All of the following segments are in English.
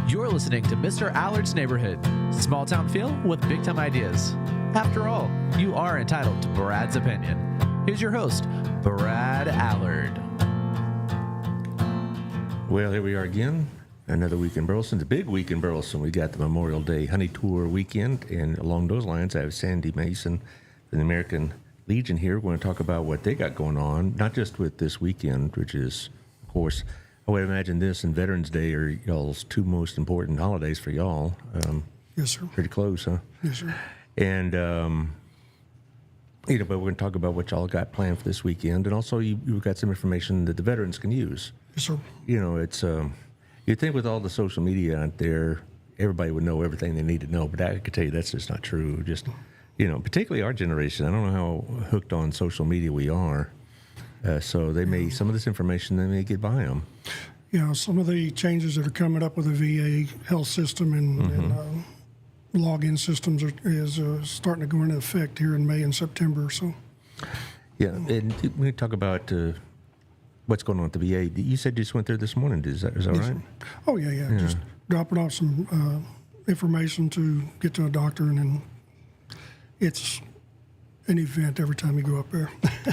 You're listening to Mr. Allard's Neighborhood. Small town feel with big time ideas. After all, you are entitled to Brad's opinion. Here's your host, Brad Allard. Well, here we are again. Another week in Burleson. The big week in Burleson. We got the Memorial Day Honey Tour weekend. And along those lines, I have Sandy Mason from the American Legion here. We're going to talk about what they got going on, not just with this weekend, which is, of course, I would imagine this and Veterans Day are y'all's two most important holidays for y'all. Yes, sir. Pretty close, huh? Yes, sir. And, but we're going to talk about what y'all got planned for this weekend. And also, you've got some information that the veterans can use. Yes, sir. You know, it's, you'd think with all the social media out there, everybody would know everything they need to know. But I can tell you that's just not true. Just, particularly our generation. I don't know how hooked on social media we are. So some of this information, they may get by them. Yeah, some of the changes that are coming up with the VA health system and login systems is starting to go into effect here in May and September. So, yeah, and we talk about what's going on at the VA. You said you just went there this morning. Is that right? Oh yeah. Just dropping off some information to get to a doctor, and then it's an event every time you go up there.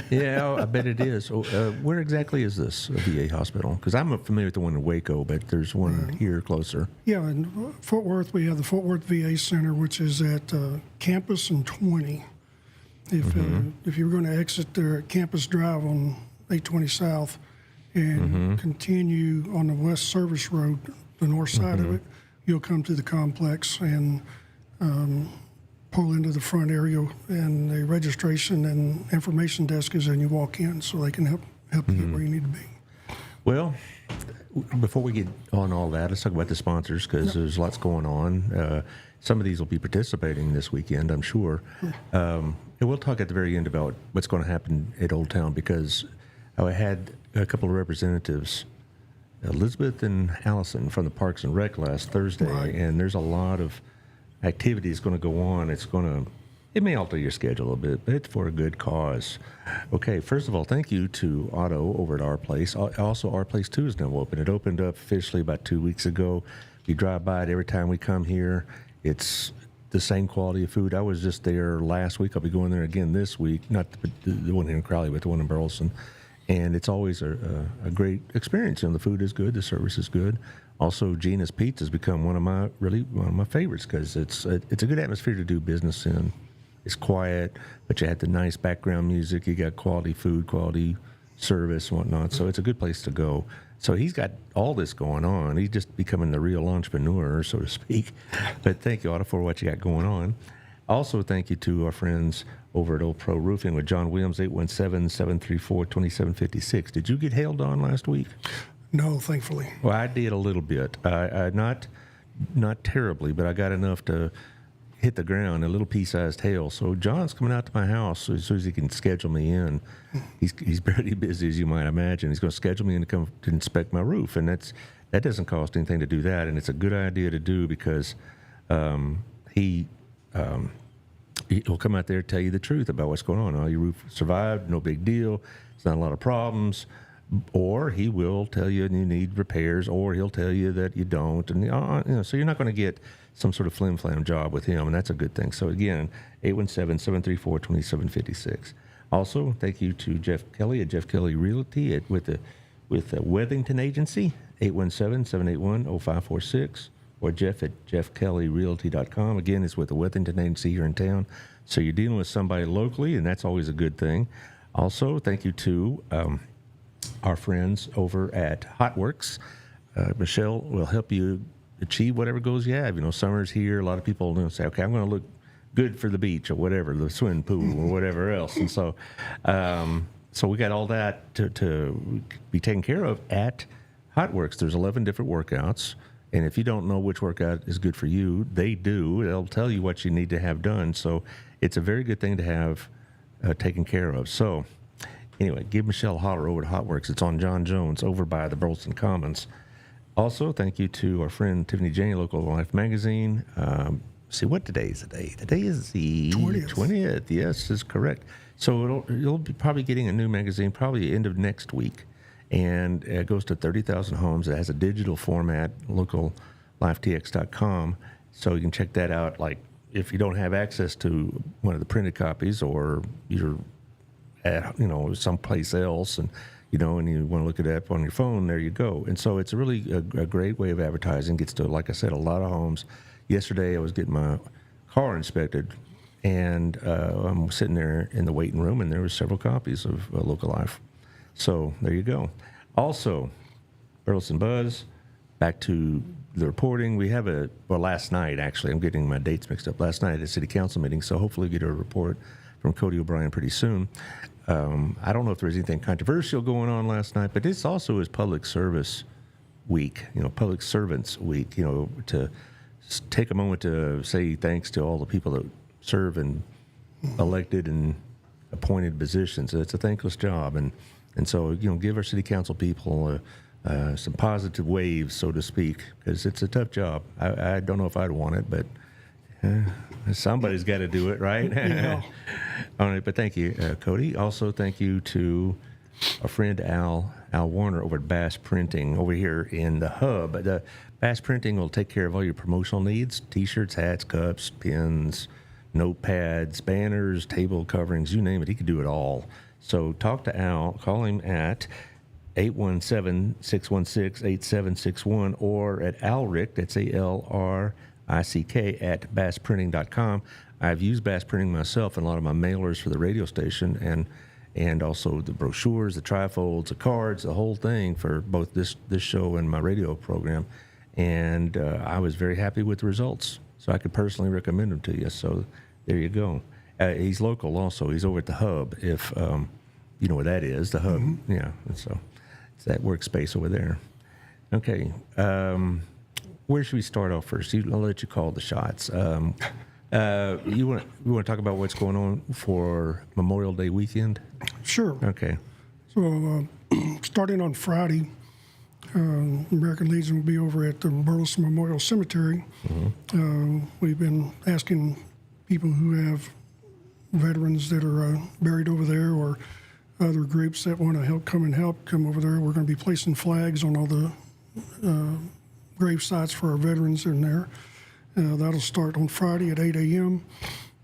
Yeah, I bet it is. Where exactly is this VA hospital? Because I'm familiar with the one in Waco, but there's one here closer. Yeah, in Fort Worth, we have the Fort Worth VA Center, which is at Campus and 20. If you were going to exit there at Campus Drive on 820 South and continue on the West Service Road, the north side of it, you'll come to the complex and pull into the front area, and the registration and information desk is in. You walk in, so they can help you get where you need to be. Well, before we get on all that, let's talk about the sponsors, because there's lots going on. Some of these will be participating this weekend, I'm sure. And we'll talk at the very end about what's going to happen at Old Town, because I had a couple of representatives, Elizabeth and Allison, from the Parks and Rec last Thursday, and there's a lot of activity is going to go on. It may alter your schedule a bit, but it's for a good cause. Okay, first of all, thank you to Otto over at Our Place. Also, Our Place 2 is now open. It opened up officially about 2 weeks ago. You drive by it every time we come here. It's the same quality of food. I was just there last week. I'll be going there again this week. Not the one here in Crowley, but the one in Burleson. And it's always a great experience. The food is good. The service is good. Also, Gina's Pizza has become one of my favorites, because it's a good atmosphere to do business in. It's quiet, but you have the nice background music. You got quality food, quality service, and whatnot. So it's a good place to go. So he's got all this going on. He's just becoming the real entrepreneur, so to speak. But thank you, Otto, for what you got going on. Also, thank you to our friends over at Old Pro Roofing with John Williams, 817-734-2756. Did you get hailed on last week? No, thankfully. Well, I did a little bit. Not terribly, but I got enough to hit the ground, a little pea-sized hail. So John's coming out to my house as soon as he can schedule me in. He's pretty busy, as you might imagine. He's going to schedule me in to come to inspect my roof, and that doesn't cost anything to do that, and it's a good idea to do, because he'll come out there and tell you the truth about what's going on. Oh, your roof survived, no big deal. It's not a lot of problems. Or he will tell you you need repairs, or he'll tell you that you don't. And so you're not going to get some sort of flim-flam job with him, and that's a good thing. So again, 817-734-2756. Also, thank you to Jeff Kelly at Jeff Kelly Realty with the Wethington Agency, 817-781-0546. Or Jeff at jeffkellyrealty.com. Again, it's with the Wethington Agency here in town. So you're dealing with somebody locally, and that's always a good thing. Also, thank you to our friends over at HotWorks. Michelle will help you achieve whatever goals you have. Summer's here. A lot of people say, okay, I'm going to look good for the beach or whatever, the swimming pool or whatever else. And so we got all that to be taken care of at HotWorks. There's 11 different workouts. And if you don't know which workout is good for you, they do. They'll tell you what you need to have done. So it's a very good thing to have taken care of. So anyway, give Michelle a holler over at HotWorks. It's on John Jones over by the Burleson Commons. Also, thank you to our friend Tiffany Janney, Local Life Magazine. See, what today is the day? Today is the 20th. Yes, is correct. So you'll be probably getting a new magazine probably end of next week. And it goes to 30,000 homes. It has a digital format, local livetx.com. So you can check that out. Like if you don't have access to one of the printed copies, or you're at someplace else, and and you want to look it up on your phone, there you go. And so it's really a great way of advertising. Gets to, like I said, a lot of homes. Yesterday I was getting my car inspected, and I'm sitting there in the waiting room, and there were several copies of Local Life. So there you go. Also, Burleson Buzz, back to the reporting. We have last night, actually, I'm getting my dates mixed up. Last night at a city council meeting, so hopefully we'll get a report from Cody O'Brien pretty soon. I don't know if there was anything controversial going on last night, but this also is Public Service Week, Public Servants Week, to take a moment to say thanks to all the people that serve in elected and appointed positions. It's a thankless job, and so give our city council people some positive waves, so to speak, because it's a tough job. I don't know if I'd want it, but somebody's got to do it, right? Yeah. All right, but thank you, Cody. Also, thank you to our friend Al Warner over at Bass Printing over here in the hub. The Bass Printing will take care of all your promotional needs: T-shirts, hats, cups, pins, notepads, banners, table coverings, you name it. He could do it all. So talk to Al. Call him at 817-616-8761 or at Alrick, that's ALRICK, at bassprinting.com. I've used Bass Printing myself in a lot of my mailers for the radio station, and also the brochures, the trifolds, the cards, the whole thing for both this show and my radio program. And I was very happy with the results. So I could personally recommend them to you. So there you go. He's local also. He's over at the Hub, if you know where that is, the Hub. Mm-hmm. Yeah, and so it's that workspace over there. Okay. Where should we start off first? I'll let you call the shots. You want to talk about what's going on for Memorial Day weekend? Sure. Okay. So starting on Friday, American Legion will be over at the Burleson Memorial Cemetery. Mm-hmm. We've been asking people who have veterans that are buried over there, or other groups that want to come over there. We're going to be placing flags on all the grave sites for our veterans in there. That'll start on Friday at 8 a.m.,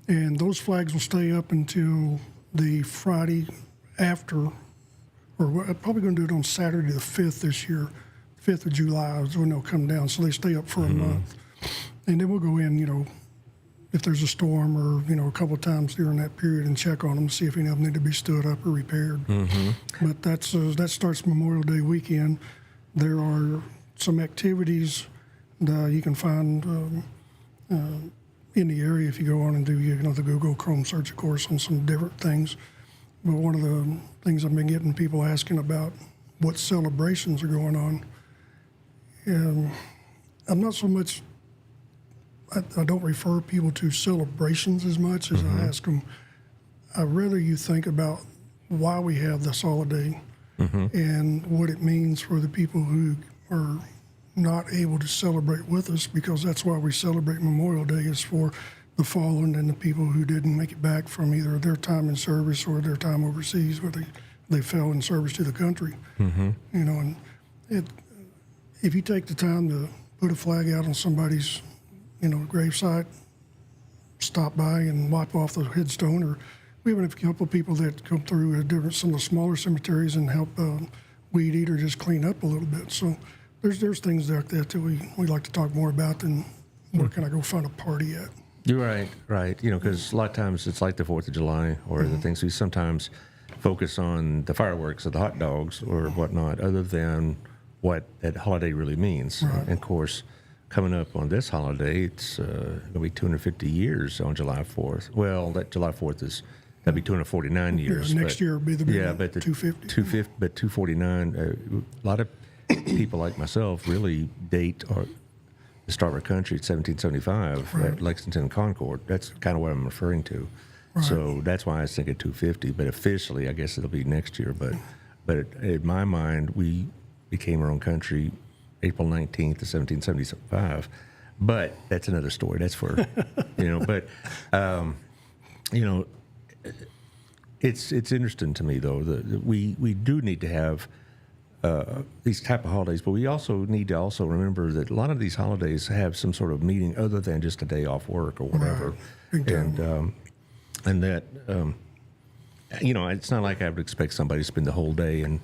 and those flags will stay up until the Friday after, or we're probably going to do it on Saturday the 5th this year. 5th of July is when they'll come down, so they stay up for a month. And then we'll go in, if there's a storm or, a couple of times during that period, and check on them to see if any of them need to be stood up or repaired. Mm-hmm. But that starts Memorial Day weekend. There are some activities that you can find in the area if you go on and do the Google Chrome search, of course, on some different things. But one of the things I've been getting people asking about what celebrations are going on. I'm not so much, I don't refer people to celebrations as much as I ask them, I'd rather you think about why we have this holiday and what it means for the people who are not able to celebrate with us, because that's why we celebrate Memorial Day, is for the fallen and the people who didn't make it back from either their time in service or their time overseas, where they fell in service to the country. And if you take the time to put a flag out on somebody's gravesite, stop by and wipe off the headstone, or we even have a couple of people that come through some of the smaller cemeteries and help weed eat or just clean up a little bit. So there's things like that that we like to talk more about than where can I go find a party at. You're right. Because a lot of times it's like the 4th of July or the things we sometimes focus on the fireworks or the hot dogs or whatnot, other than what that holiday really means. Right. And of course, coming up on this holiday, it's going to be 250 years on July 4th. Well, that July 4th that'd be 249 years. Next year will be the 250. 250, but 249. A lot of people like myself really date the start of our country at 1775 at Lexington and Concord. That's kind of what I'm referring to. Right. So that's why I was thinking 250. But officially, I guess it'll be next year. But in my mind, we became our own country April 19th of 1775. But that's another story. That's for, But, it's interesting to me, though, that we do need to have these type of holidays, but we also need to also remember that a lot of these holidays have some sort of meaning other than just a day off work or whatever. Right. And that, it's not like I would expect somebody to spend the whole day and,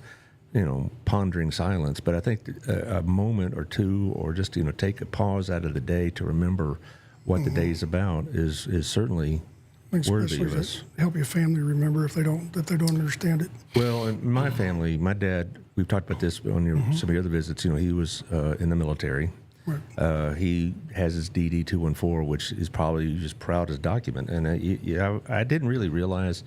pondering silence, but I think a moment or two, or just, take a pause out of the day to remember what the day is about is certainly worthy of us. Help your family remember if they don't understand it. Well, in my family, my dad, we've talked about this on some of your other visits, he was in the military. Right. He has his DD 214, which is probably just proud as document. And I didn't really realize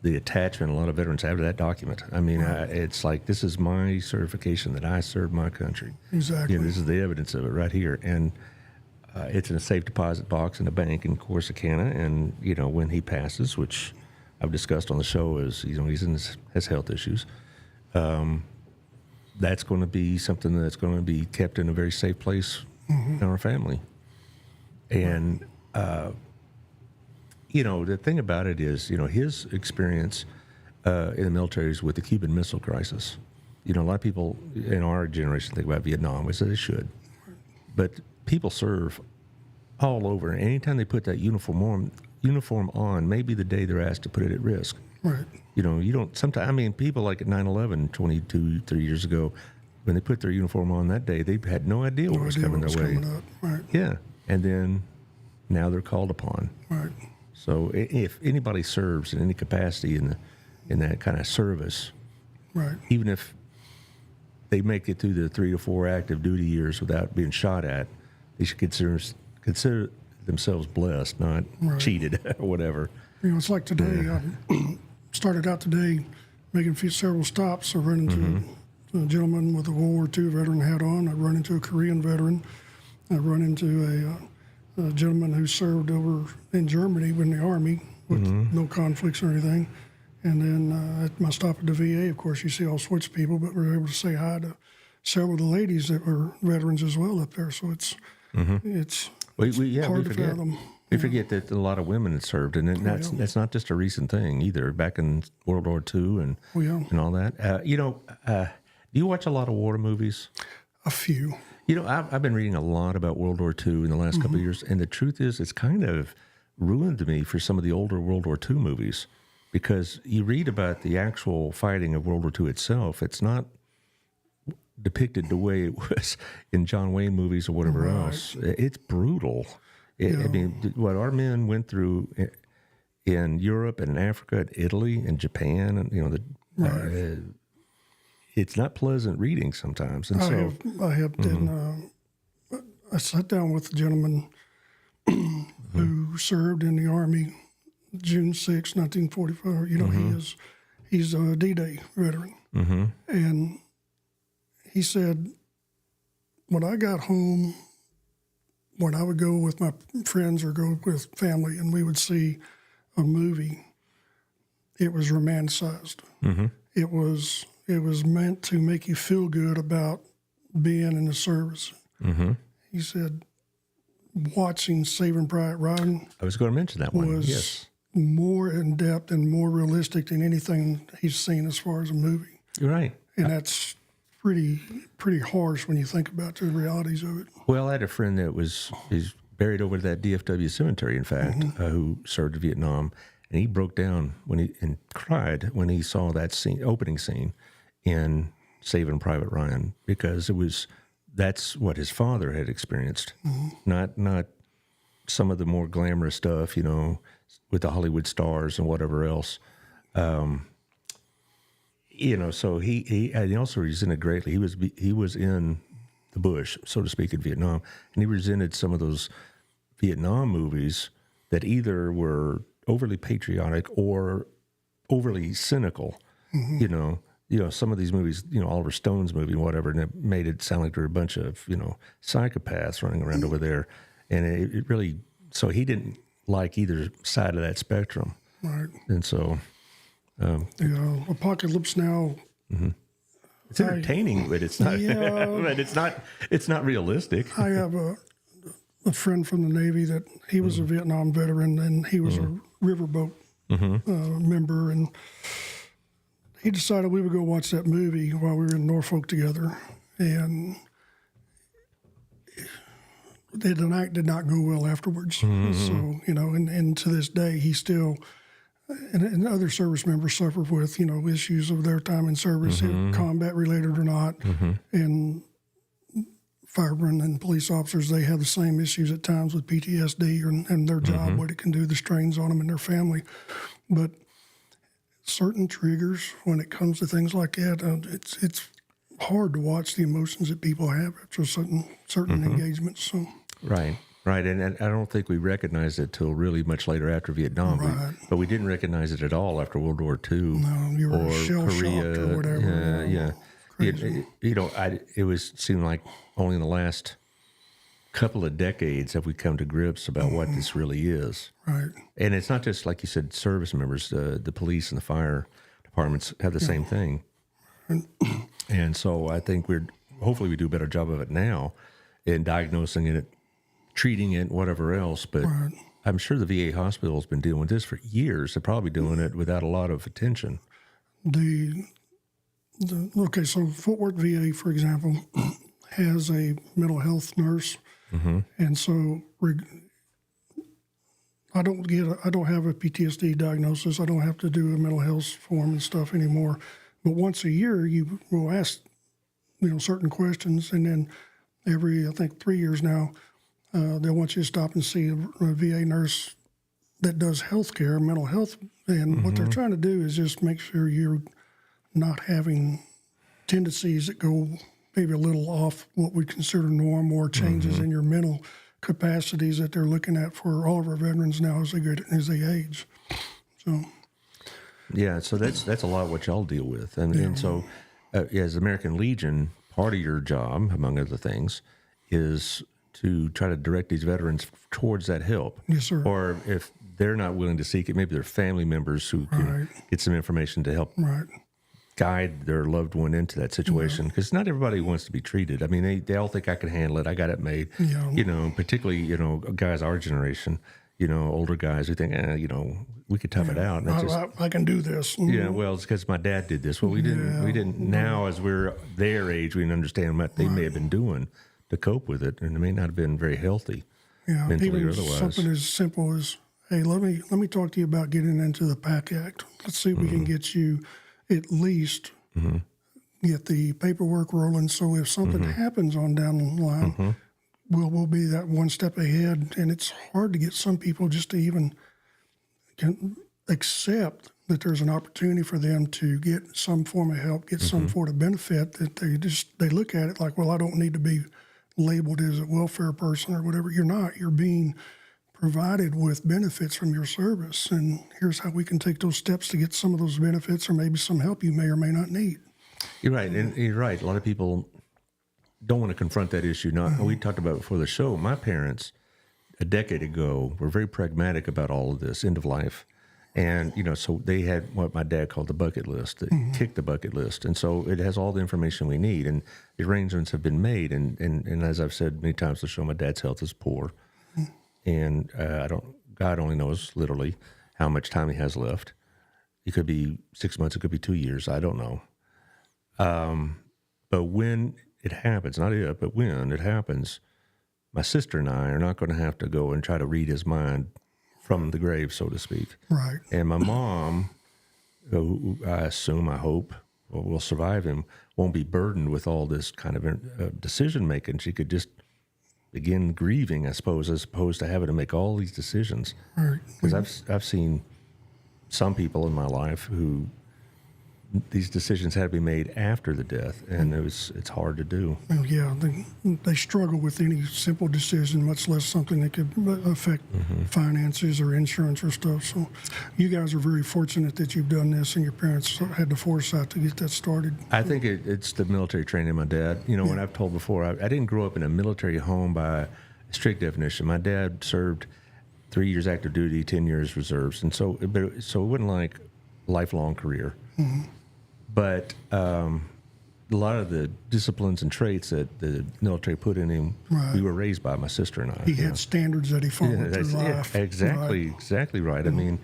the attachment a lot of veterans have to that document. I mean, it's like, this is my certification that I served my country. Exactly. This is the evidence of it right here. And it's in a safe deposit box in a bank in Corsicana. And, when he passes, which I've discussed on the show, is, has health issues. That's going to be something that's going to be kept in a very safe place in our family. And, the thing about it is, his experience in the military is with the Cuban Missile Crisis. A lot of people in our generation think about Vietnam, which they should. But people serve all over. And anytime they put that uniform on, maybe the day they're asked to put it at risk. Right. You don't sometimes, people like at 9/11, 3 years ago, when they put their uniform on that day, they had no idea what was coming their way. Coming up. Right. Yeah. And then now they're called upon. Right. So if anybody serves in any capacity in that kind of service, right, even if they make it through the 3 or 4 active duty years without being shot at, they should consider themselves blessed, not cheated or whatever. It's like today. I started out today making several stops. I run into a gentleman with a World War II veteran hat on. I run into a Korean veteran. I run into a gentleman who served over in Germany in the Army with no conflicts or anything. And then at my stop at the VA, of course, you see all sorts of people, but we were able to say hi to several of the ladies that were veterans as well up there. So it's hard to fathom. We forget that a lot of women had served, and that's not just a recent thing either. Back in World War II and all that. Do you watch a lot of war movies? A few. I've been reading a lot about World War II in the last couple of years, and the truth is, it's kind of ruined me for some of the older World War II movies, because you read about the actual fighting of World War II itself. It's not depicted the way it was in John Wayne movies or whatever else. It's brutal. I mean, what our men went through in Europe and in Africa and Italy and Japan, and it's not pleasant reading sometimes. And I sat down with a gentleman who served in the Army June 6, 1945. He's a D-Day veteran. And he said, when I got home, when I would go with my friends or go with family and we would see a movie, it was romanticized. It was meant to make you feel good about being in the service. He said, watching Saving Private Ryan, I was going to mention that one. Was more in depth and more realistic than anything he's seen as far as a movie. You're right. And that's pretty harsh when you think about the realities of it. Well, I had a friend that he's buried over at that DFW cemetery, in fact, who served in Vietnam, and he broke down and cried when he saw that opening scene in Saving Private Ryan, because that's what his father had experienced, not some of the more glamorous stuff, with the Hollywood stars and whatever else. So he also resented greatly. He was in the bush, so to speak, in Vietnam, and he resented some of those Vietnam movies that either were overly patriotic or overly cynical. Some of these movies, Oliver Stone's movie and whatever, and it made it sound like there were a bunch of, psychopaths running around over there. And it really, so he didn't like either side of that spectrum. Right. And so. Apocalypse Now. It's entertaining, but it's not, it's not realistic. I have a friend from the Navy that he was a Vietnam veteran, and he was a riverboat member, and he decided we would go watch that movie while we were in Norfolk together, and the night did not go well afterwards. Mm-hmm. So, and to this day, he still, and other service members suffer with, issues of their time in service, combat related or not. And firemen and police officers, they have the same issues at times with PTSD and their job, what it can do, the strains on them and their family. But certain triggers, when it comes to things like that, it's hard to watch the emotions that people have after certain engagements. So. Right. And I don't think we recognized it till really much later after Vietnam. Right. But we didn't recognize it at all after World War II. No, you were or shell-shocked Korea. or whatever. Yeah. Crazy. It seemed like only in the last couple of decades have we come to grips about what this really is. Right. And it's not just, like you said, service members. The police and the fire departments have the same thing. And so I think hopefully we do a better job of it now in diagnosing it, treating it, whatever else. But I'm sure the VA hospital has been dealing with this for years. They're probably doing it without a lot of attention. Okay, so Fort Worth VA, for example, has a mental health nurse, and so I don't have a PTSD diagnosis. I don't have to do a mental health form and stuff anymore. But once a year, you will ask, certain questions, and then every, I think, 3 years now, they'll want you to stop and see a VA nurse that does healthcare, mental health, and what they're trying to do is just make sure you're not having tendencies that go maybe a little off what we consider norm or changes in your mental capacities that they're looking at for all of our veterans now as they age. So. Yeah, so that's a lot of what y'all deal with. And so as American Legion, part of your job, among other things, is to try to direct these veterans towards that help. Yes, sir. Or if they're not willing to seek it, maybe their family members who can get some information to help guide their loved one into that situation. Because not everybody wants to be treated. I mean, they all think I can handle it. I got it made. Yeah. Particularly, guys our generation, older guys who think, we could tough it out. And I can do this. Yeah, well, it's because my dad did this. Well, we didn't. Now, as we're their age, we can understand what they may have been doing to cope with it, and it may not have been very healthy, mentally even or otherwise. Something as simple as, hey, let me talk to you about getting into the PAC Act. Let's see if we can get you at least get the paperwork rolling. So if something happens on down the line, we'll be that one step ahead. And it's hard to get some people just to even accept that there's an opportunity for them to get some form of help, get some sort of benefit, that they look at it like, well, I don't need to be labeled as a welfare person or whatever. You're not. You're being provided with benefits from your service, and here's how we can take those steps to get some of those benefits or maybe some help you may or may not need. You're right, and you're right. A lot of people don't want to confront that issue. We talked about it before the show. My parents, a decade ago, were very pragmatic about all of this, end of life. And, so they had what my dad called the bucket list, that kicked the bucket list. And so it has all the information we need. And the arrangements have been made. And as I've said many times on the show, my dad's health is poor. And God only knows literally how much time he has left. It could be 6 months, it could be 2 years. I don't know. But when it happens, not if, but when it happens, my sister and I are not going to have to go and try to read his mind from the grave, so to speak. Right. And my mom, who I assume, I hope, will survive him, won't be burdened with all this kind of decision making. She could just begin grieving, I suppose, as opposed to having to make all these decisions. Right. Because I've seen some people in my life who these decisions had to be made after the death, and it's hard to do. Well, yeah, they struggle with any simple decision, much less something that could affect finances or insurance or stuff. So you guys are very fortunate that you've done this, and your parents had the foresight to get that started. I think it's the military training. My dad, when I've told before, I didn't grow up in a military home by strict definition. My dad served 3 years active duty, 10 years reserves, and so it wasn't like a lifelong career. But a lot of the disciplines and traits that the military put in him, we were raised by, my sister and I. He had standards that he followed through life. Exactly right. I mean,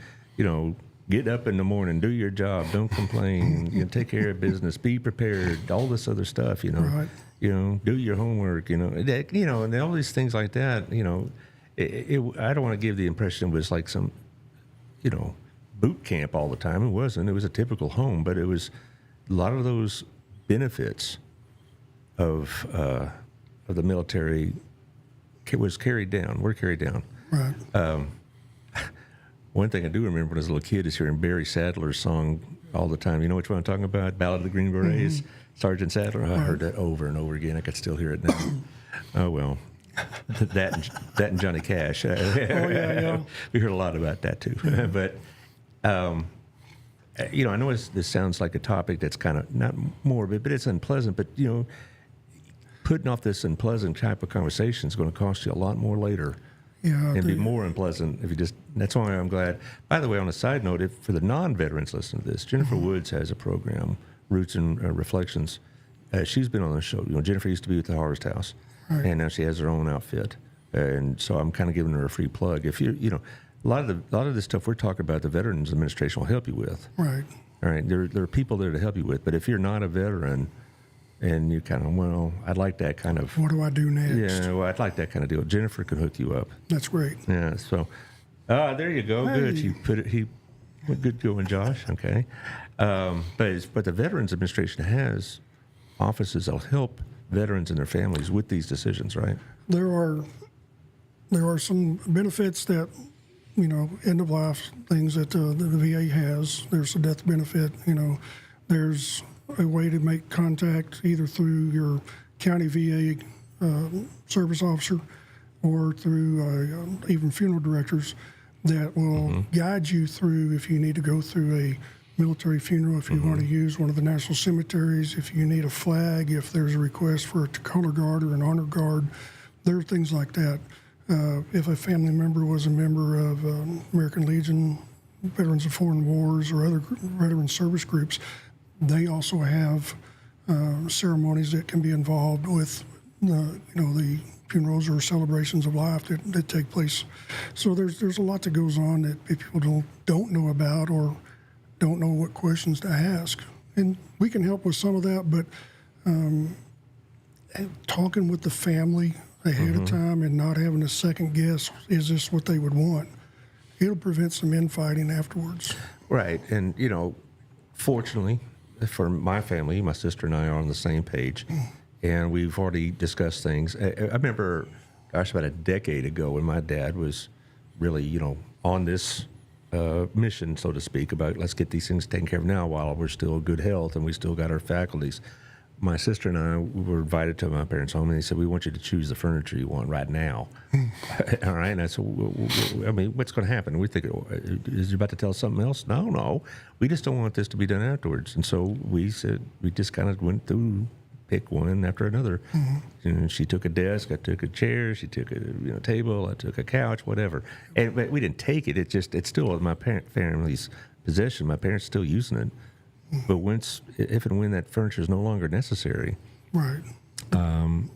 get up in the morning, do your job, don't complain, take care of business, be prepared, all this other stuff, Right. do your homework, and all these things like that, I don't want to give the impression it was like some, boot camp all the time. It wasn't. It was a typical home, but it was a lot of those benefits of the military was carried down. Were carried down. Right. One thing I do remember when I was a little kid is hearing Barry Sadler's song all the time. You know which one I'm talking about? Ballad of the Green Berets, Sergeant Sadler. I heard that over and over again. I could still hear it now. Oh, well. That and Johnny Cash. Yeah. We heard a lot about that, too. But, I know this sounds like a topic that's kind of not morbid, but it's unpleasant. But, putting off this unpleasant type of conversation is going to cost you a lot more later. Yeah. And be more unpleasant if you just. That's why I'm glad. By the way, on a side note, if for the non-veterans listening to this, Jennifer Woods has a program, Roots and Reflections. She's been on the show. Jennifer used to be with the Harvest House, and now she has her own outfit. And so I'm kind of giving her a free plug. If you, a lot of this stuff we're talking about, the Veterans Administration will help you with. Right. All right. There are people there to help you with. But if you're not a veteran, and you kind of, I'd like that kind of. What do I do next? Yeah, well, I'd like that kind of deal. Jennifer can hook you up. That's great. Yeah, so, there you go. Hey. Good. You put it. Good going, Josh. Okay, but the Veterans Administration has offices that'll help veterans and their families with these decisions, right? There are some benefits that, end of life things that the VA has. There's a death benefit. There's a way to make contact either through your county VA service officer or through even funeral directors that will guide you through if you need to go through a military funeral, if you want to use one of the national cemeteries, if you need a flag, if there's a request for a color guard or an honor guard. There are things like that. If a family member was a member of American Legion, Veterans of Foreign Wars, or other veteran service groups, they also have ceremonies that can be involved with the funerals or celebrations of life that take place. So there's a lot that goes on that people don't know about or don't know what questions to ask. And we can help with some of that, but talking with the family ahead of time and not having a second guess, is this what they would want? It'll prevent some infighting afterwards. Right, and fortunately, for my family, my sister and I are on the same page, and we've already discussed things. I remember, about a decade ago when my dad was really, on this mission, so to speak, about let's get these things taken care of now while we're still in good health and we still got our faculties. My sister and I were invited to my parents' home, and they said, we want you to choose the furniture you want right now. All right, and I said, what's going to happen? We think, is you about to tell us something else? No. We just don't want this to be done afterwards. And so we said, we just kind of went through, pick one after another. And she took a desk, I took a chair, she took a table, I took a couch, whatever. But we didn't take it. It's still in my family's possession. My parents are still using it. But if and when that furniture is no longer necessary, right?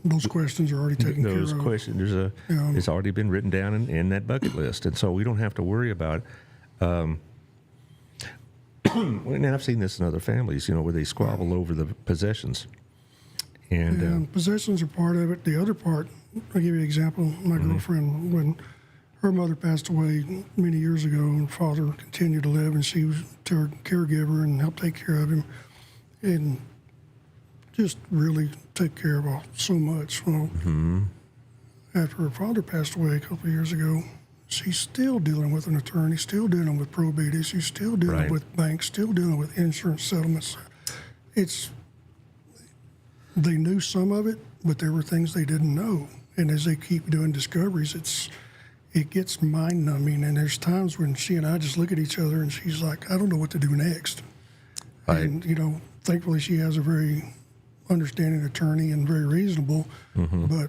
Those questions are already taken care of. Those questions, it's already been written down in that bucket list, and so we don't have to worry about. And I've seen this in other families, where they squabble over the possessions. And possessions are part of it. The other part, I'll give you an example. My girlfriend, when her mother passed away many years ago, and father continued to live, and she was her caregiver and helped take care of him, and just really take care of so much. Well, after her father passed away a couple of years ago, she's still dealing with an attorney, still dealing with probate issues, still dealing with banks, still dealing with insurance settlements. They knew some of it, but there were things they didn't know. And as they keep doing discoveries, it gets mind-numbing, and there's times when she and I just look at each other, and she's like, I don't know what to do next. Right. And, thankfully she has a very understanding attorney and very reasonable, but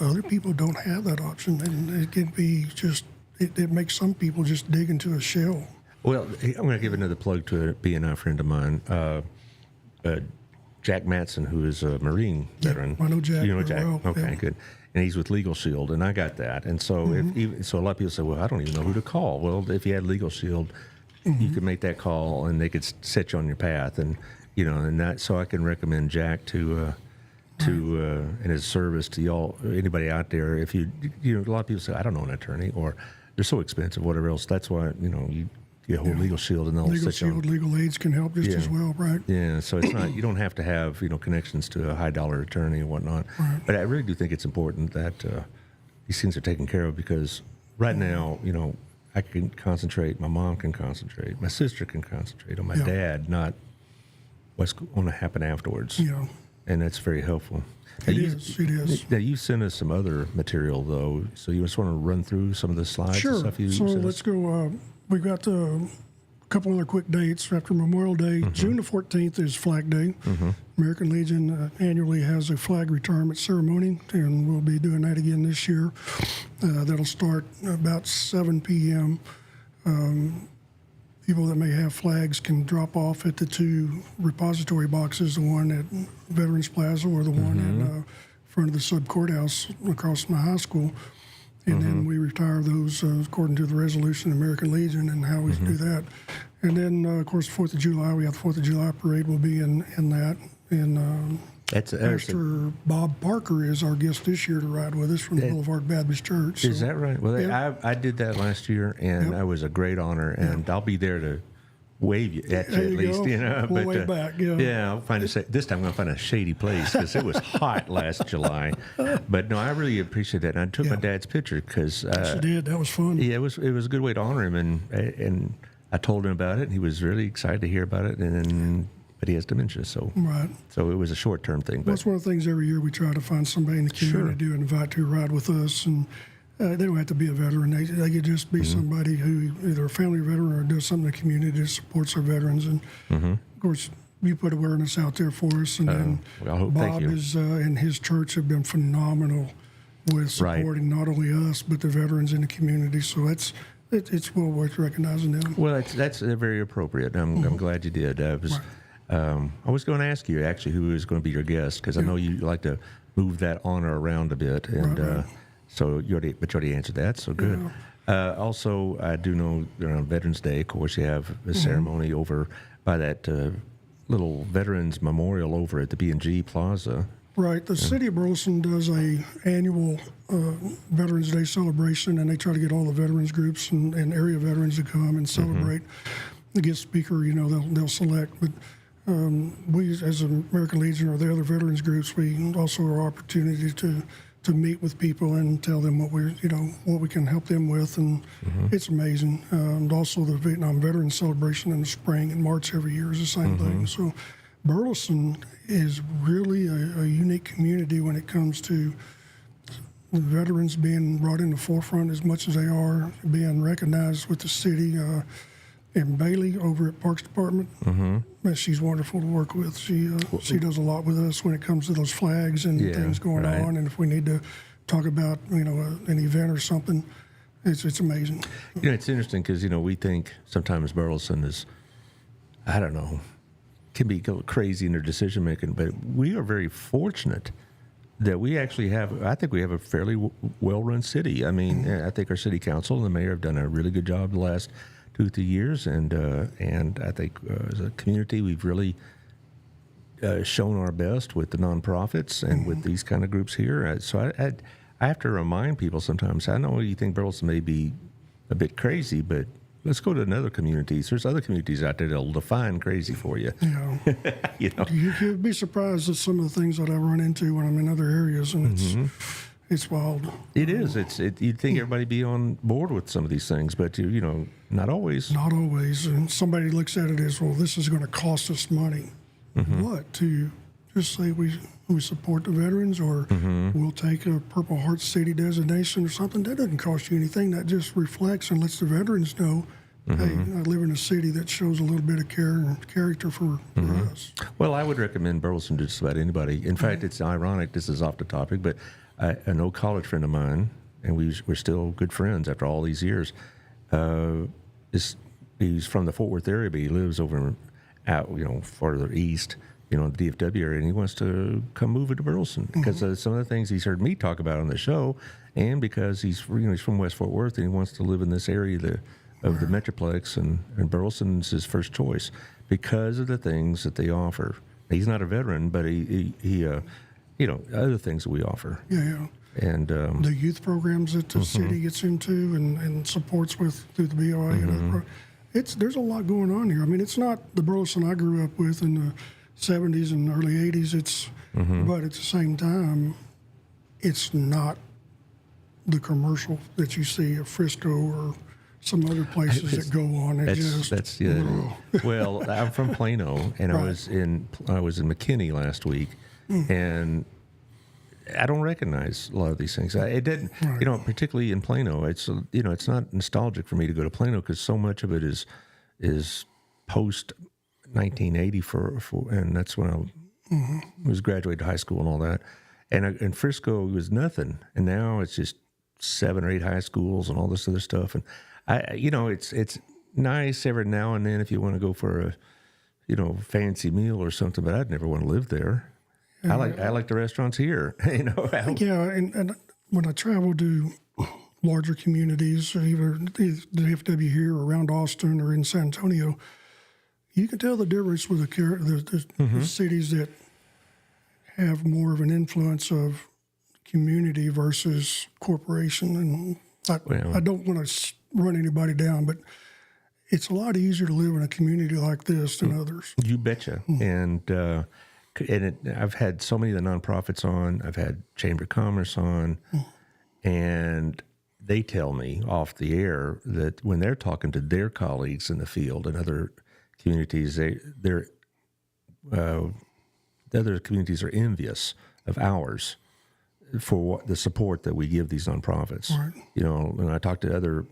other people don't have that option, and it can be just, it makes some people just dig into a shell. Well, I'm going to give another plug to a B&I friend of mine, Jack Matson, who is a Marine veteran. I know Jack. You know Jack? Well, okay, good. And he's with Legal Shield, and I got that. And so, so a lot of people say, well, I don't even know who to call. Well, if you had Legal Shield, you could make that call and they could set you on your path. And and that, so I can recommend Jack to and his service to y'all, anybody out there. If a lot of people say, I don't know an attorney, or they're so expensive, whatever else. That's why you get a whole Legal Shield and they'll Legal set you on. Shield, legal aids can help just as well, right? Yeah, so it's not, you don't have to have connections to a high dollar attorney and whatnot. Right. But I really do think it's important that these things are taken care of, because right now, I can concentrate, my mom can concentrate, my sister can concentrate on my dad, not what's going to happen afterwards. Yeah. And that's very helpful. It is. Now, you sent us some other material, though, so you just want to run through some of the slides Sure. and stuff you So sent us? let's go. We've got a couple other quick dates after Memorial Day. June the 14th is Flag Day. American Legion annually has a flag retirement ceremony, and we'll be doing that again this year. That'll start about 7 p.m. People that may have flags can drop off at the two repository boxes, the one at Veterans Plaza or the one in front of the sub courthouse across from the high school. And then we retire those according to the resolution of American Legion and how we do that. And then, of course, 4th of July, we have the 4th of July parade will be in that. And Pastor Bob Parker is our guest this year to ride with us from the Boulevard Baptist Church. Is So, that right? Well, I did that last year, and that was a great honor, and I'll be there to wave you at you There at you least. go. We'll wave back, yeah. I'll find this time I'm going to find a shady place, because it was hot last July. But no, I really appreciate that. And I took my dad's picture because Yes, you did. That was fun. it was a good way to honor him, and I told him about it, and he was really excited to hear about it. But he has dementia, so it was a short-term thing. But That's one of the things every year we try to find somebody in the community to invite to ride with us. And they don't have to be a veteran. They could just be somebody who either a family veteran or does something in the community that supports our veterans. And, of course, you put awareness out there for us. And then Bob and his church have been phenomenal with supporting not only us but the veterans in the community. So it's well worth recognizing them. Well, that's very appropriate. I'm glad you did. I was going to ask you, actually, who is going to be your guest, because I know you like to move that honor around a bit. And so you already answered that, so good. Also, I do know on Veterans Day, of course, you have a ceremony over by that little Veterans Memorial over at the B&G Plaza. Right. The city of Burleson does a annual Veterans Day celebration, and they try to get all the veterans groups and area veterans to come and celebrate. The guest speaker, they'll select. But we, as an American Legion or the other veterans groups, we also have opportunity to meet with people and tell them what we can help them with, and it's amazing. And also the Vietnam Veterans Celebration in the spring in March every year is the same thing. So Burleson is really a unique community when it comes to the veterans being brought in the forefront as much as they are, being recognized with the city. And Bailey over at Parks Department, she's wonderful to work with. She does a lot with us when it comes to those flags and things going on. And if we need to talk about an event or something, it's amazing. It's interesting because we think sometimes Burleson is, I don't know, can be crazy in their decision making, but we are very fortunate that we actually have. I think we have a fairly well run city. I mean, I think our city council and the mayor have done a really good job the last 2-3 years, and I think as a community we've really shown our best with the nonprofits and with these kind of groups here. So I have to remind people sometimes. I know you think Burleson may be a bit crazy, but let's go to another communities. There's other communities out there that'll define crazy for you. You'd be surprised at some of the things that I run into when I'm in other areas, and it's wild. It is. You'd think everybody be on board with some of these things, but not always. Not always. And somebody looks at it as, well, this is going to cost us money. What? To just say we support the veterans, or we'll take a Purple Heart City designation or something. That doesn't cost you anything. That just reflects and lets the veterans know, hey, I live in a city that shows a little bit of care and character for us. Well, I would recommend Burleson to just about anybody. In fact, it's ironic. This is off the topic, but an old college friend of mine, and we're still good friends after all these years. He's from the Fort Worth area, but he lives over out, farther east, the DFW area, and he wants to come move into Burleson because some of the things he's heard me talk about on the show, and because he's from West Fort Worth and he wants to live in this area of the Metroplex, and Burleson's his first choice because of the things that they offer. He's not a veteran, but he other things that we offer. Yeah. And The youth programs that the city gets into and supports with through the BOI. There's a lot going on here. I mean, it's not the Burleson I grew up with in the 70s and early 80s. But at the same time, it's not the commercial that you see at Frisco or some other places that go on. Well, I'm from Plano, and I was in McKinney last week, and I don't recognize a lot of these things. It didn't, particularly in Plano. It's it's not nostalgic for me to go to Plano because so much of it is post 1980 and that's when I was graduated high school and all that. And in Frisco, it was nothing, and now it's just 7 or 8 high schools and all this other stuff. And it's nice every now and then if you want to go for a fancy meal or something, but I'd never want to live there. I like the restaurants here. Yeah, and when I travel to larger communities, either the FW here or around Austin or in San Antonio, you can tell the difference with the cities that have more of an influence of community versus corporation. And I don't want to run anybody down, but it's a lot easier to live in a community like this than others. You betcha. And I've had so many of the nonprofits on. I've had Chamber of Commerce on, and they tell me off the air that when they're talking to their colleagues in the field and other communities, the other communities are envious of ours for the support that we give these nonprofits. Right. When I talk to the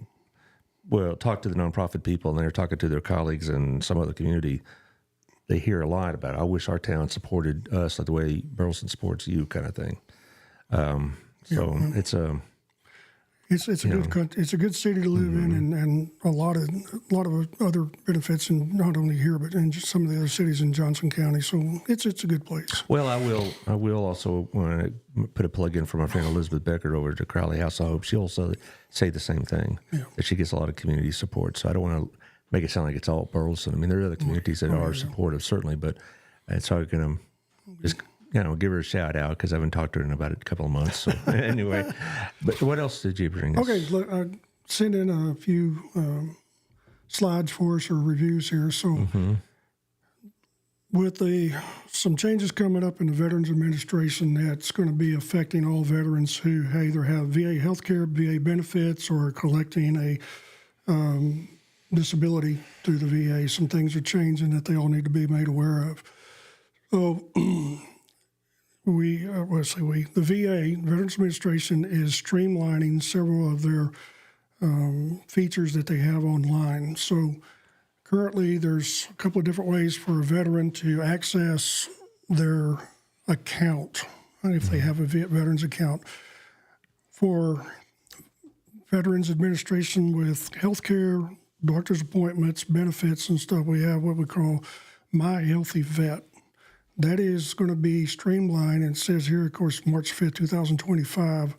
nonprofit people, and they're talking to their colleagues in some other community, they hear a lot about, I wish our town supported us like the way Burleson supports you, kind of thing. It's a good city to live in, and a lot of other benefits, and not only here but in just some of the other cities in Johnson County. So it's a good place. Well, I will also want to put a plug in for my friend Elizabeth Becker over to Crowley House. I hope she'll also say the same thing, that she gets a lot of community support. So I don't want to make it sound like it's all Burleson. I mean, there are other communities that are supportive, certainly, but it's hard going to just give her a shout out because I haven't talked to her in about a couple of months. So anyway, but what else did you bring us? Okay, I sent in a few slides for us or reviews here. So with some changes coming up in the Veterans Administration, that's going to be affecting all veterans who either have VA healthcare, VA benefits, or collecting a disability through the VA. Some things are changing that they all need to be made aware of. So the VA, Veterans Administration, is streamlining several of their features that they have online. So currently there's a couple of different ways for a veteran to access their account, if they have a veterans account. For Veterans Administration with healthcare, doctor's appointments, benefits, and stuff, we have what we call My Healthy Vet. That is going to be streamlined, and it says here, of course, March 5th, 2025,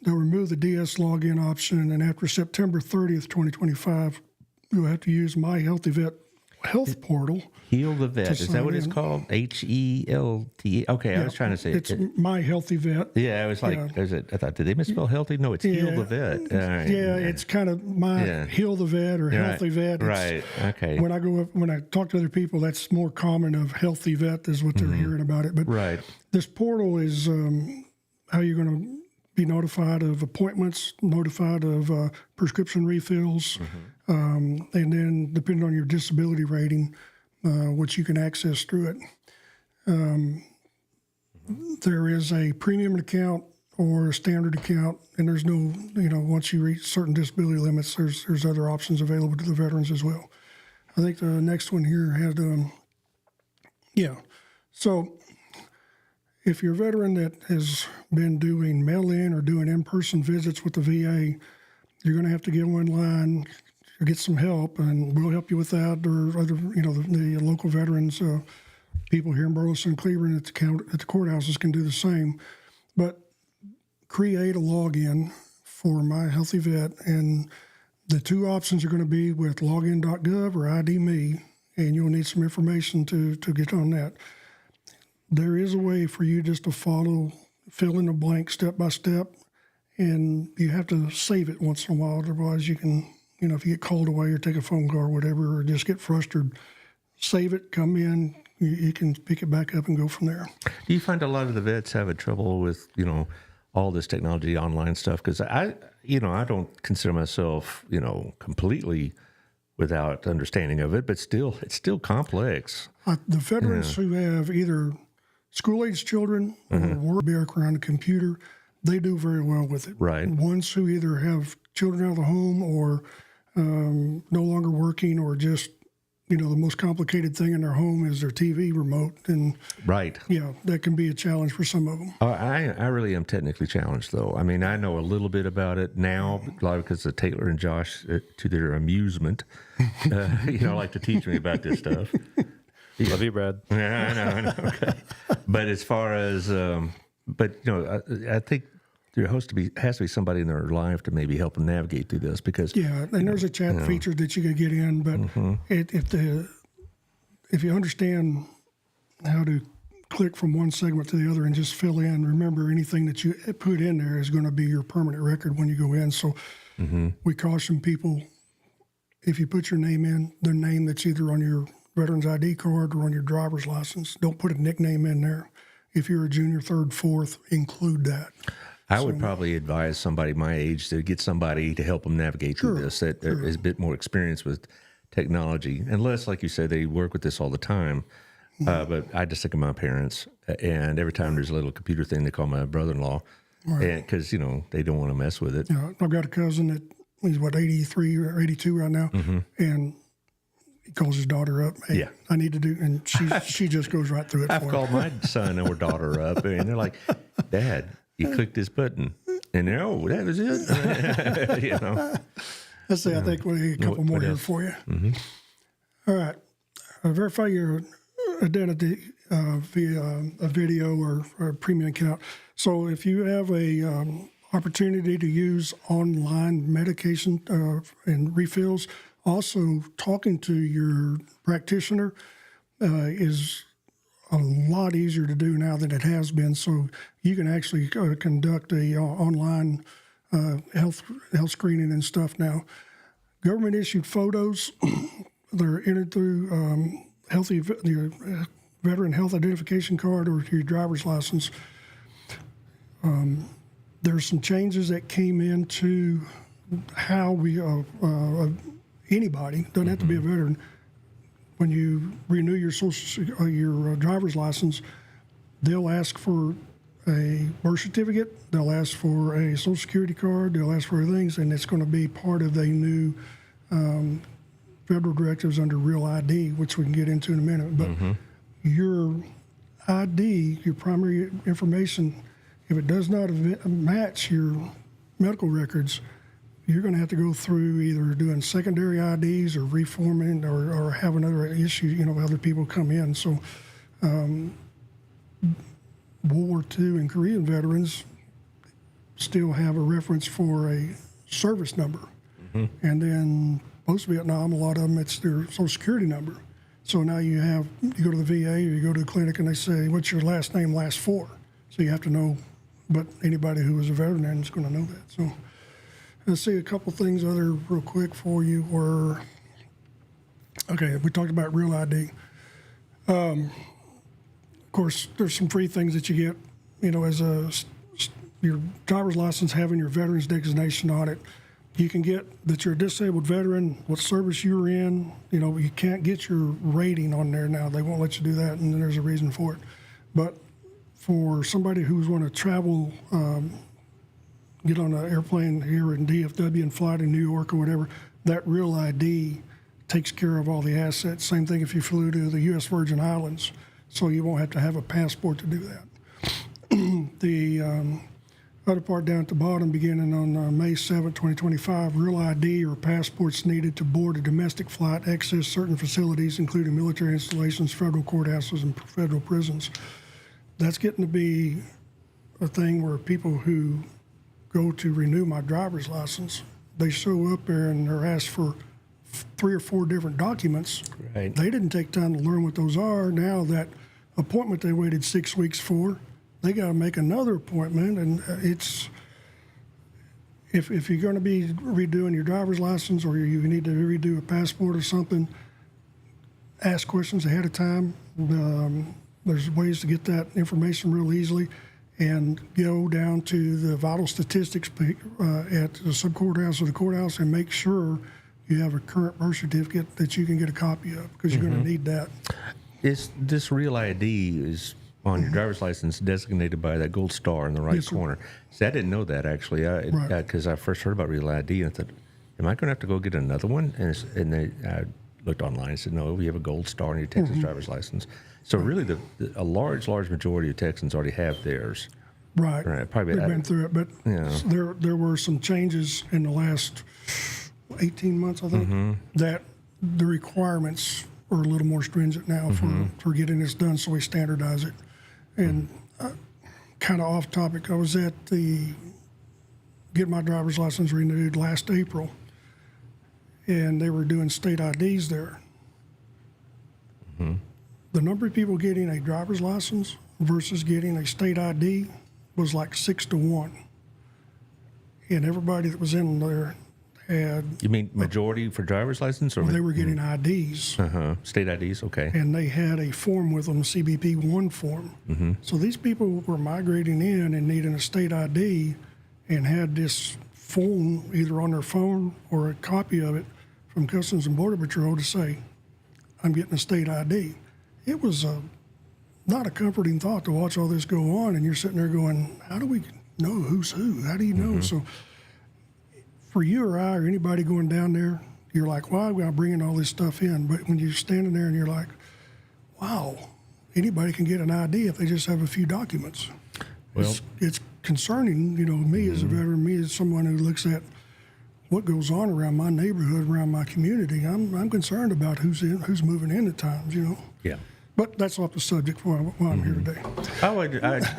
they'll remove the DS login option, and after September 30th, 2025, you'll have to use My Healthy Vet health portal. Heal the Vet. Is that what it's called? HELT. Okay, I was trying to say it's My Healthy Vet. Yeah, it was like, I thought, did they misspell healthy? No, it's Heal the Vet. Right. Yeah, it's kind of Heal the Vet or Healthy Vet. Right, okay. When I talk to other people, that's more common of Healthy Vet is what they're hearing about it. But this portal is how you're going to be notified of appointments, notified of prescription refills, and then depending on your disability rating, what you can access through it. There is a premium account or a standard account, and there's no, once you reach certain disability limits, there's other options available to the veterans as well. I think the next one here had, So if you're a veteran that has been doing mail-in or doing in-person visits with the VA, you're going to have to get online to get some help, and we'll help you with that, or other, the local veterans, people here in Burleson, Cleveland at the courthouses can do the same. But create a login for My Healthy Vet, and The two options are going to be with login.gov or ID.me, and you'll need some information to get on that. There is a way for you just to fill in the blank step by step, and you have to save it once in a while. Otherwise, you can, if you get called away or take a phone call or whatever, or just get frustrated, save it, come in, you can pick it back up and go from there. Do you find a lot of the vets having trouble with, all this technology, online stuff? Because I don't consider myself, completely without understanding of it, but it's still complex. The veterans who have either school-age children or work back around the computer, they do very well with it. Right. Ones who either have children out of the home or no longer working, or just, the most complicated thing in their home is their TV remote. And right. Yeah, that can be a challenge for some of them. I really am technically challenged, though. I mean, I know a little bit about it now, because of Taylor and Josh, to their amusement, like to teach me about this stuff. Love you, Brad. Yeah, I know. Okay. But as far as, I think there has to be somebody in their life to maybe help them navigate through this, because and there's a chat feature that you can get in, but if you understand how to click from one segment to the other and just fill in, remember anything that you put in there is going to be your permanent record when you go in. So we caution people, if you put your name in, the name that's either on your Veterans ID card or on your driver's license, don't put a nickname in there. If you're a junior, third, fourth, include that. I would probably advise somebody my age to get somebody to help them navigate through this that is a bit more experienced with technology, unless, like you said, they work with this all the time. But I just think of my parents, and every time there's a little computer thing, they call my brother-in-law, because, they don't want to mess with it. Yeah, I've got a cousin that he's, 83 or 82 right now, and he calls his daughter up. Hey, I need to do, and she just goes right through it I've for called him. my son or daughter up, and they're like, Dad, you click this button, and they're, that was it. Let's see, I think we need a couple more here for you. All right. Verify your identity via a video or a premium account. So if you have a opportunity to use online medication and refills, also talking to your practitioner is a lot easier to do now than it has been. So you can actually conduct a online health screening and stuff now. Government issued photos, they're entered through your veteran health identification card or your driver's license. There's some changes that came into how we anybody, doesn't have to be a veteran, when you renew your your driver's license, they'll ask for a birth certificate, they'll ask for a social security card, they'll ask for things, and it's going to be part of the new federal directives under Real ID, which we can get into in a minute. But your ID, your primary information, if it does not match your medical records, you're going to have to go through either doing secondary IDs or reforming or have another issue, other people come in. So World War II and Korean veterans still have a reference for a service number. And then post-Vietnam, a lot of them, it's their social security number. So now you go to the VA or you go to a clinic and they say, what's your last name, last four? So you have to know, but anybody who is a veteran is going to know that. So let's see, a couple things other real quick for you were, okay, we talked about Real ID. Of course, there's some free things that you get, as your driver's license having your veteran's designation on it. You can get that you're a disabled veteran, what service you're in. You can't get your rating on there now. They won't let you do that, and there's a reason for it. But for somebody who's want to travel, get on an airplane here in DFW and fly to New York or whatever, that Real ID takes care of all the assets. Same thing if you flew to the U.S. Virgin Islands, so you won't have to have a passport to do that. The other part down at the bottom, beginning on May 7, 2025, Real ID or passports needed to board a domestic flight, access certain facilities, including military installations, federal courthouses, and federal prisons. That's getting to be a thing where people who go to renew my driver's license, they show up there and they're asked for 3 or 4 different documents. Right. They didn't take time to learn what those are. Now that appointment they waited 6 weeks for, they got to make another appointment, and it's if you're going to be redoing your driver's license or you need to redo a passport or something, ask questions ahead of time. There's ways to get that information real easily, and go down to the vital statistics at the sub-courthouse or the courthouse and make sure you have a current birth certificate that you can get a copy of, because you're going to need that. This real ID is on your driver's license designated by that gold star in the right Yes, sir. corner. See, I didn't know that actually, Right. because I first heard about real ID and I thought, am I going to have to go get another one? I looked online and said, no, we have a gold star on your Texas driver's license. So really, a large majority of Texans already have theirs. Right. Probably. We've been through it, but Yeah. there were some changes in the last 18 months, I think, that the requirements are a little more stringent now for getting this done, so we standardize it. And kind of off topic, I was at get my driver's license renewed last April, and they were doing state IDs there. The number of people getting a driver's license versus getting a state ID was like 6 to 1. And everybody that was in there had, You mean majority for driver's license, or they were getting IDs. state IDs? Okay. And they had a form with them, CBP 1 form. So these people were migrating in and needing a state ID and had this form either on their phone or a copy of it from Customs and Border Patrol to say, I'm getting a state ID. It was not a comforting thought to watch all this go on, and you're sitting there going, how do we know who's who? How do you know? So for you or I or anybody going down there, you're like, why am I bringing all this stuff in? But when you're standing there and you're like, wow, anybody can get an ID if they just have a few documents. Well, It's concerning, me as a veteran, me as someone who looks at what goes on around my neighborhood, around my community. I'm concerned about who's moving in at times, yeah. But that's off the subject while I'm here today.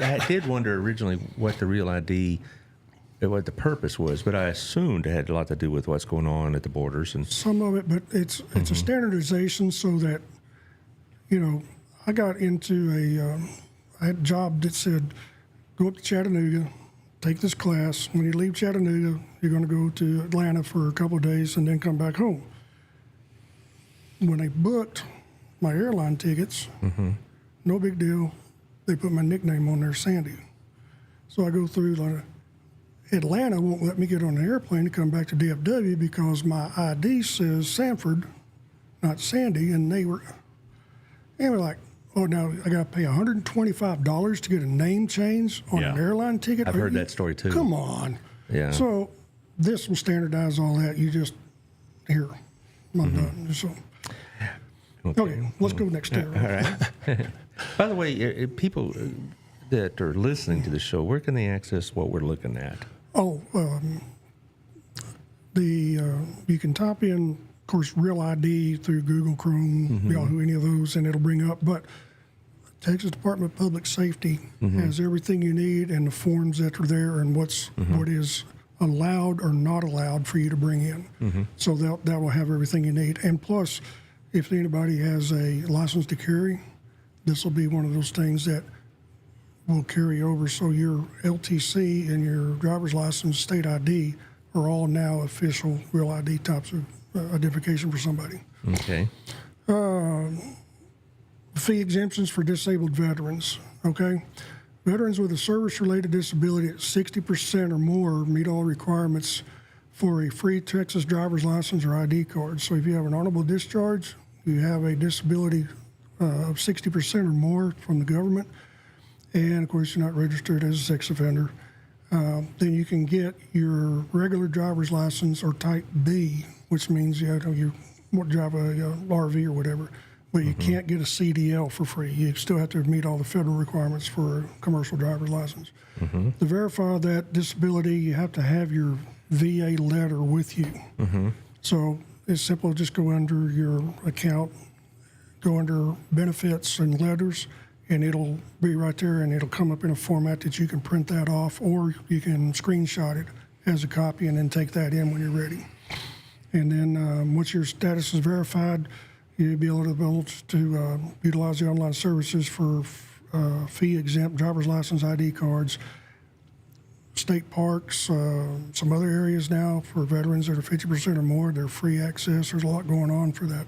I did wonder originally what the real ID, what the purpose was, but I assumed it had a lot to do with what's going on at the borders. And Some of it, but it's a standardization so that, I got into I had a job that said, go up to Chattanooga, take this class. When you leave Chattanooga, you're going to go to Atlanta for a couple of days and then come back home. When they booked my airline tickets, no big deal. They put my nickname on there, Sandy. So I go through Atlanta won't let me get on an airplane to come back to DFW because my ID says Sanford, not Sandy, and they were like, oh, now I got to pay $125 to get a name change on an airline ticket? I've heard that story too. Come on. Yeah. So this will standardize all that. You just, here, I'm done. So, okay, let's go next year. All right. By the way, people that are listening to the show, where can they access what we're looking at? Oh, you can type in, of course, Real ID through Google Chrome, Yahoo, any of those, and it'll bring up. But Texas Department of Public Safety has everything you need and the forms that are there and what is allowed or not allowed for you to bring in. So that will have everything you need. And plus, if anybody has a license to carry, this will be one of those things that will carry over. So your LTC and your driver's license, state ID are all now official Real ID types of identification for somebody. Okay. Fee exemptions for disabled veterans, okay? Veterans with a service-related disability at 60% or more meet all requirements for a free Texas driver's license or ID card. So if you have an honorable discharge, you have a disability of 60% or more from the government, and of course you're not registered as a sex offender, then you can get your regular driver's license or type B, which means you drive a RV or whatever, but you can't get a CDL for free. You still have to meet all the federal requirements for a commercial driver's license. To verify that disability, you have to have your VA letter with you. So it's simple, just go under your account, go under benefits and letters, and it'll be right there, and it'll come up in a format that you can print that off, or you can screenshot it as a copy, and then take that in when you're ready. And then once your status is verified, you'll be able to utilize the online services for fee-exempt driver's license ID cards, state parks, some other areas now for veterans that are 50% or more, they're free access. There's a lot going on for that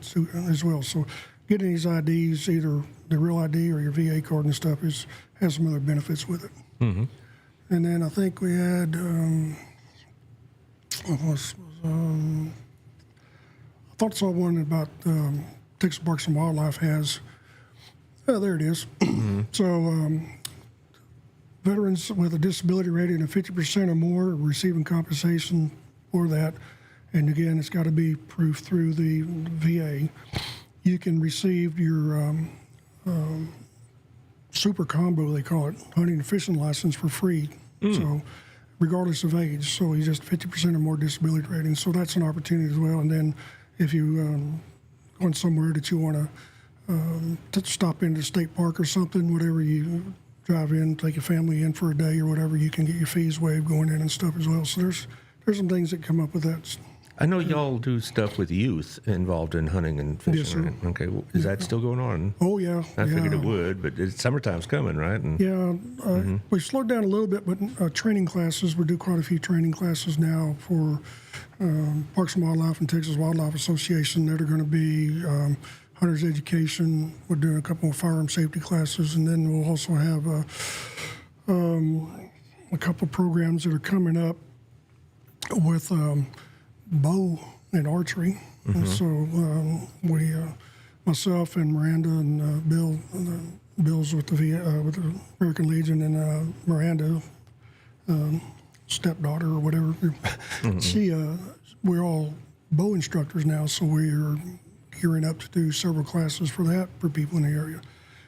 as well. So getting these IDs, either the real ID or your VA card and stuff, has some other benefits with it. Mm-hmm. And then I think we had, I thought I saw one about Texas Parks and Wildlife has. Oh, there it is. Mm-hmm. So veterans with a disability rating of 50% or more are receiving compensation for that. And again, it's got to be proof through the VA. You can receive your super combo, they call it, hunting and fishing license for free. So regardless of age. So he's just 50% or more disability rating. So that's an opportunity as well. And then if you going somewhere that you want to stop into the state park or something, whatever, you drive in, take your family in for a day or whatever, you can get your fees waived going in and stuff as well. So there's some things that come up with that. I know y'all do stuff with youth involved in hunting and fishing. Yes, sir. Right? Okay, well, is that still going on? Oh, yeah. I figured it would, but summertime's coming, right? And, yeah, we slowed down a little bit, but training classes, we do quite a few training classes now for Parks and Wildlife and Texas Wildlife Association that are going to be hunter's education. We're doing a couple of firearm safety classes, and then we'll also have a couple of programs that are coming up with bow and archery. And so we, myself and Miranda and Bill, Bill's with the American Legion, and Miranda, stepdaughter or whatever. We're all bow instructors now, so we're gearing up to do several classes for that for people in the area.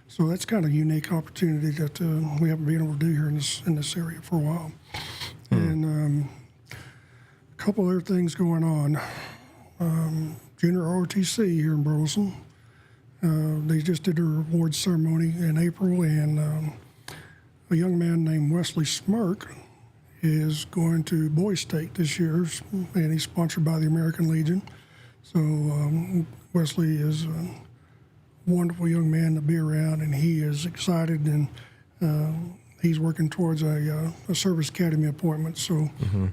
So that's kind of a unique opportunity that we haven't been able to do here in this area for a while. And a couple other things going on. Junior ROTC here in Burleson. They just did their awards ceremony in April, and a young man named Wesley Smirk is going to Boys State this year, and he's sponsored by the American Legion. So Wesley is a wonderful young man to be around, and he is excited, and he's working towards a service academy appointment. So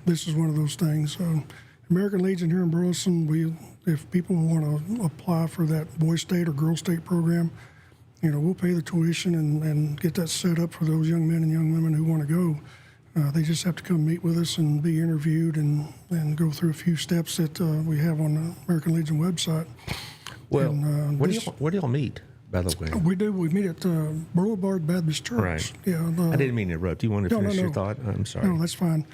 this is one of those things. American Legion here in Burleson, if people want to apply for that Boy State or Girl State program, we'll pay the tuition and get that set up for those young men and young women who want to go. They just have to come meet with us and be interviewed and go through a few steps that we have on the American Legion website. Well, where do y'all meet, by the way? We meet at Boulevard Baptist Church. Right. Yeah. I didn't mean to interrupt. You want to finish your thought? I'm sorry. No, that's fine.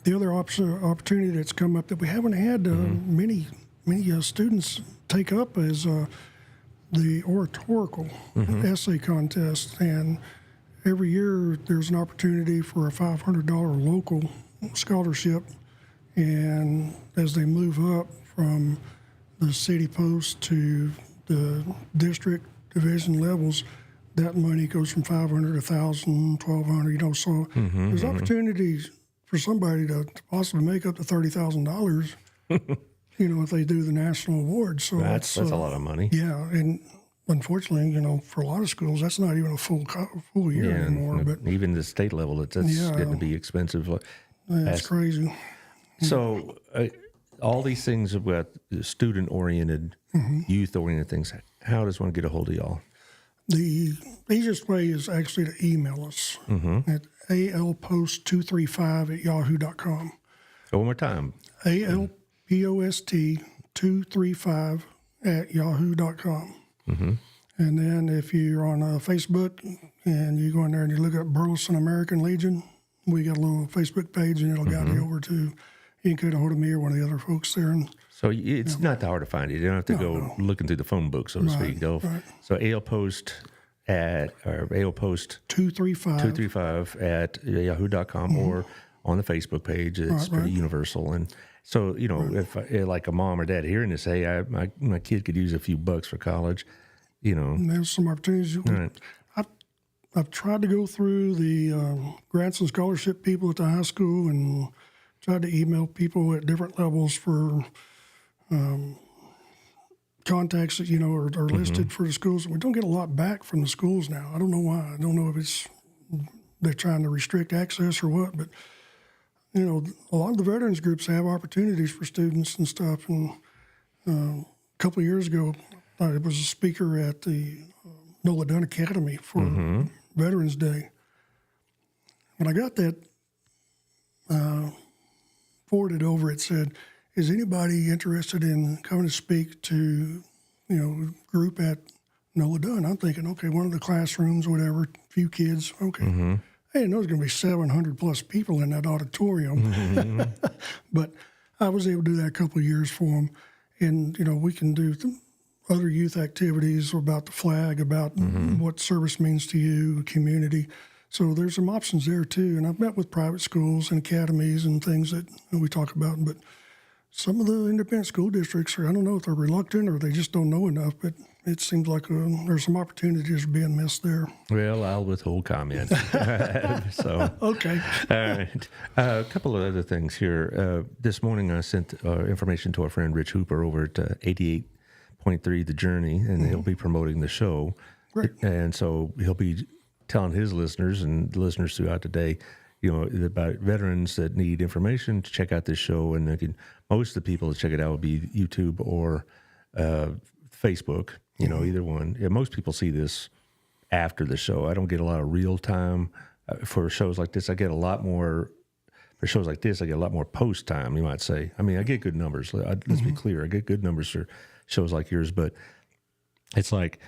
The other opportunity that's come up that we haven't had many students take up is the oratorical essay contest. And every year there's an opportunity for a $500 local scholarship. And as they move up from the city post to the district division levels, that money goes from $500 to $1,000, $1,200. So there's opportunities for somebody to possibly make up to $30,000. If they do the national awards. So that's a lot of money. Yeah, and unfortunately, for a lot of schools, that's not even a full year anymore. But even the state level, that's getting to be expensive. That's crazy. So all these things about student-oriented, youth-oriented things, how does one get a hold of y'all? The easiest way is actually to email us at alpost235@yahoo.com. One more time. alpost235@yahoo.com. And then if you're on Facebook and you go in there and you look up Burleson American Legion, we got a little Facebook page, and it'll guide you over to, you can get a hold of me or one of the other folks there. And so it's not that hard to find you. You don't have to go looking through the phone book, so to speak. So ALPost or ALPost 235 at yahoo.com or on the Facebook page. It's pretty universal. And so, if like a mom or dad hearing this, hey, my kid could use a few bucks for college, And there's some opportunities. Right. I've tried to go through the grants and scholarship people at the high school and tried to email people at different levels for contacts that, are listed for the schools. We don't get a lot back from the schools now. I don't know why. I don't know if it's they're trying to restrict access or what, but, a lot of the veterans groups have opportunities for students and stuff. And a couple of years ago, I was a speaker at the Nola Dunn Academy for Veterans Day. When I got that forwarded over, it said, is anybody interested in coming to speak to, group at Nola Dunn? I'm thinking, okay, one of the classrooms, whatever, a few kids, okay. Hey, and there's going to be 700 plus people in that auditorium. But I was able to do that a couple of years for them. And, we can do other youth activities about the flag, about what service means to you, community. So there's some options there, too. And I've met with private schools and academies and things that we talk about. But some of the independent school districts, I don't know if they're reluctant or they just don't know enough, but it seems like there's some opportunities being missed there. Well, I'll withhold comment. So Okay. All right. A couple of other things here. This morning I sent information to our friend Rich Hooper over at 88.3 The Journey, and he'll be promoting the show. Right. And so he'll be telling his listeners and listeners throughout the day, about veterans that need information to check out this show. And most of the people that check it out will be YouTube or Facebook, either one. Yeah, most people see this after the show. I don't get a lot of real time for shows like this. I get a lot more post time, you might say. I mean, I get good numbers. Let's be clear. I get good numbers for shows like yours, but it's like,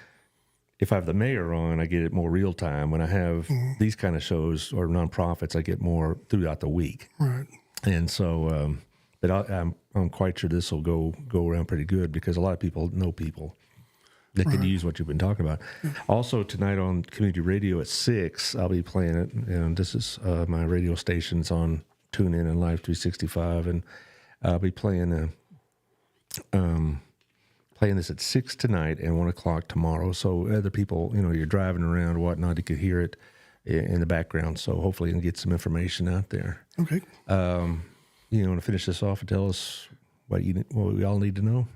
if I have the mayor on, I get it more real time. When I have these kind of shows or nonprofits, I get more throughout the week. Right. And so, but I'm quite sure this will go around pretty good because a lot of people know people that can use what you've been talking about. Also tonight on community radio at 6, I'll be playing it, and this is my radio station's on TuneIn and Live 365, and I'll be playing this at 6 tonight and 1 o'clock tomorrow. So other people, you're driving around or whatnot, you could hear it in the background. So hopefully you can get some information out there. Okay. You want to finish this off and tell us what we all need to know?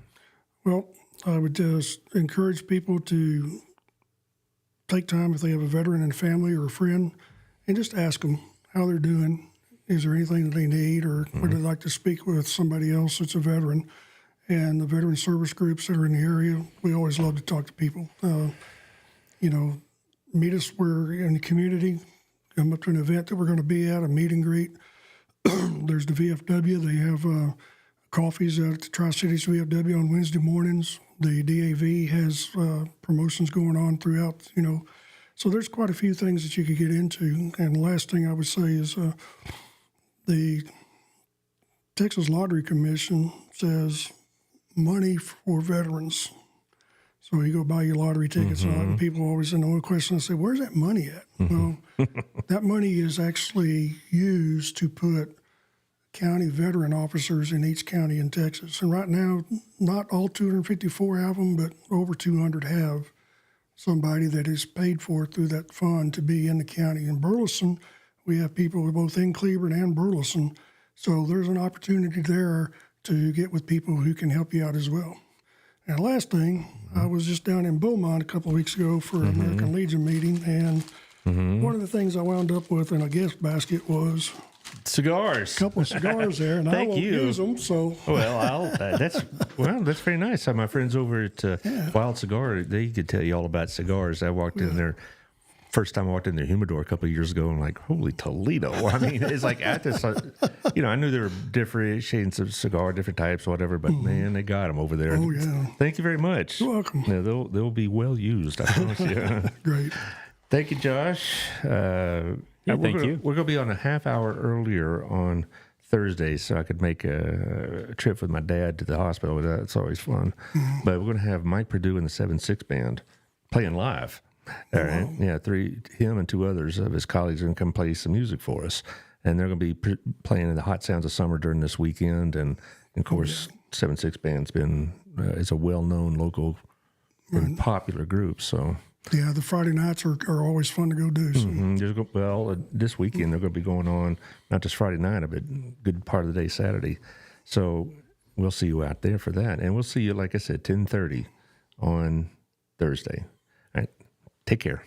Well, I would just encourage people to take time if they have a veteran in family or a friend and just ask them how they're doing. Is there anything that they need, or would they like to speak with somebody else that's a veteran? And the veteran service groups that are in the area, we always love to talk to people. Meet us. We're in the community. Come up to an event that we're going to be at, a meet and greet. There's the VFW. They have coffees at the Tri-Cities VFW on Wednesday mornings. The DAV has promotions going on throughout, So there's quite a few things that you could get into. And the last thing I would say is the Texas Lottery Commission says money for veterans. So you go buy your lottery tickets, and people always know a question and say, where's that money at? Well, that money is actually used to put county veteran officers in each county in Texas. And right now, not all 254 have them, but over 200 have somebody that is paid for through that fund to be in the county. In Burleson, we have people both in Cleveland and Burleson. So there's an opportunity there to get with people who can help you out as well. And last thing, I was just down in Beaumont a couple of weeks ago for an American Legion meeting, and one of the things I wound up with in a gift basket was cigars. A couple of cigars there, and I won't use them. So that's very nice. My friends over at Wild Cigar, they could tell you all about cigars. I walked in there. First time I walked in their humidor a couple of years ago, and like, holy Toledo. I mean, it's like at this, I knew there were different shades of cigar, different types, whatever, but man, they got them over there. Oh, yeah. Thank you very much. You're welcome. Yeah, they'll be well used, I promise you. Great. Thank you, Josh. Thank you. We're going to be on a half hour earlier on Thursday, so I could make a trip with my dad to the hospital. That's always fun. But we're going to have Mike Perdue and the 7-6 band playing live. All right. Yeah, him and 2 others of his colleagues are going to come play some music for us. And they're going to be playing in the Hot Sounds of Summer during this weekend. And of course, 7-6 band's it's a well-known local and popular group. So Yeah, the Friday nights are always fun to go do. So. This weekend they're going to be going on not just Friday night, but a good part of the day Saturday. So we'll see you out there for that, and we'll see you, like I said, 10:30 on Thursday. All right, take care.